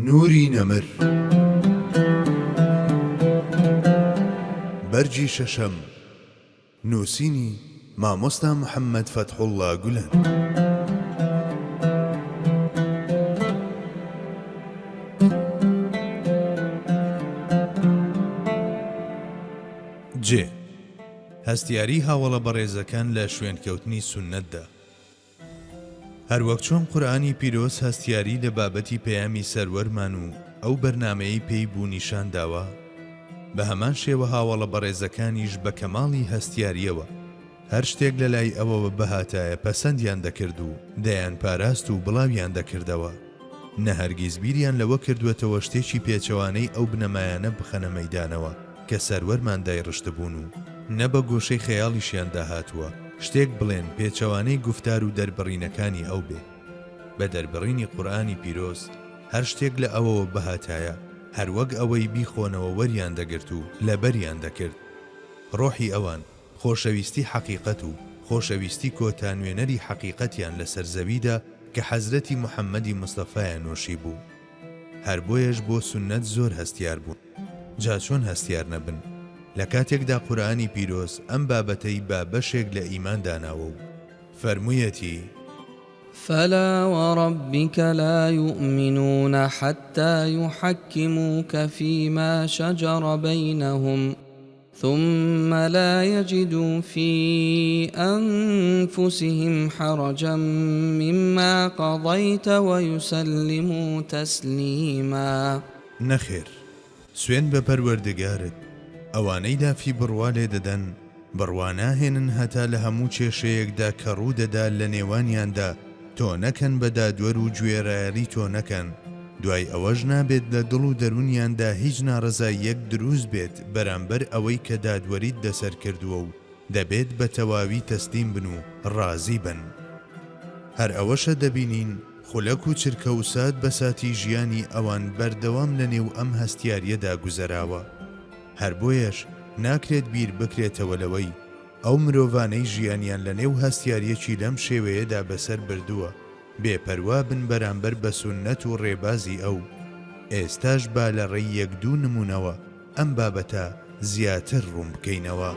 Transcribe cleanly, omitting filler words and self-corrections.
نوری نەمر بەرجی شەشەم نووسینی مامۆستا محەممەد فەتحوڵڵا گولەن. جێ هەستیاری هاوڵە بەڕێزەکان لە شوێنکەوتنی سوننەتدا. هەروەک چۆن قورئانی پیرۆز هەستیاری لە بابەتی پەیامی سەروەرمان و ئەو بەرنامەیەی پێی بوو نیشان داوە، بە هەمان شێوە هاوڵە بەڕێزەکانیش بە کەماڵی هەستیاریەوە هەر شتێک لە لای ئەوەوە بەهاتایە پەسەندیان دەکرد و دەیان پاراست و بڵاویان دەکردەوە، نە هەرگیز بیریان لەوە کردوێتەوە شتێکی پێچەوانەی ئەو بنەمایانە بخەنە مەیدانەوە کە سەروەرمان دایڕشتبوون و نە بە گۆشەی خەیاڵیشیان داهاتووە شتێک بڵێن پێچەوانەی گفتار و دەربڕینەکانی ئەو بێ. بە دەربڕینی قورئانی پیرۆز هەر شتێک لە ئەوەوە بەهاتایە هەروەک ئەوەی بیخۆنەوە وەریان دەگرت و لەبەریان دەکرد. ڕۆحی ئەوان خۆشەویستی حەقیقەت و خۆشەویستی کۆتانوێنەری حەقیقەتیان لەسەر زەویدا کە حەزرەتی محەممەدی مستەفایان نۆشی بوو. هەر بۆیەش بۆ سوننەت زۆر هەستیار بوون. جا چۆن هەستیار نەبن لە کاتێکدا قورئانی پیرۆز ئەم بابەتەی با بەشێک لە ئیمان داناوە و فەرموویەتی: فلا وربك لا يؤمنون حتى يحكموك فيما شجر بينهم ثم لا يجدوا في أنفسهم حرجا مما قضيت ويسلموا تسليما. نەخێر، سوێن بە پەروەردگارت، ئەوانەی دافی بڕوا لێ دەدەن بڕوا ناهێنن هەتا لە هەموو کێشەیەکدا کە ڕوو دەدا لە نێوانیاندا تۆ نەکەن بە دادوەر و گوێڕایەڵی تۆ نەکەن، دوای ئەوەش نابێت لە دڵ و دەرونیاندا هیچ ناڕەزاییەک دروست بێت بەرامبەر ئەوەی کە دادوەریت دەسەر کردووە و دەبێت بە تەواوی تەسلیم بن و ڕازی بن. هەر ئەوەشە دەبینین خولەک و چرکە و سات بە ساتی ژیانی ئەوان بەردەوام لە نێو ئەم هەستیاریەدا گوزەراوە. هەر بۆیەش ناکرێت بیر بکرێتەوە لەوەی ئەو مرۆڤانەی ژیانیان لە نێو هەستیاریەکی لەم شێوەیەدا بەسەر بردووە بێپەروا بن بەرامبەر بە سوننەت و ڕێبازی ئەو. ئێستاش با لە ڕێی یەک دوو نمونەوە ئەم بابەتە زیاتر ڕوون بکەینەوە.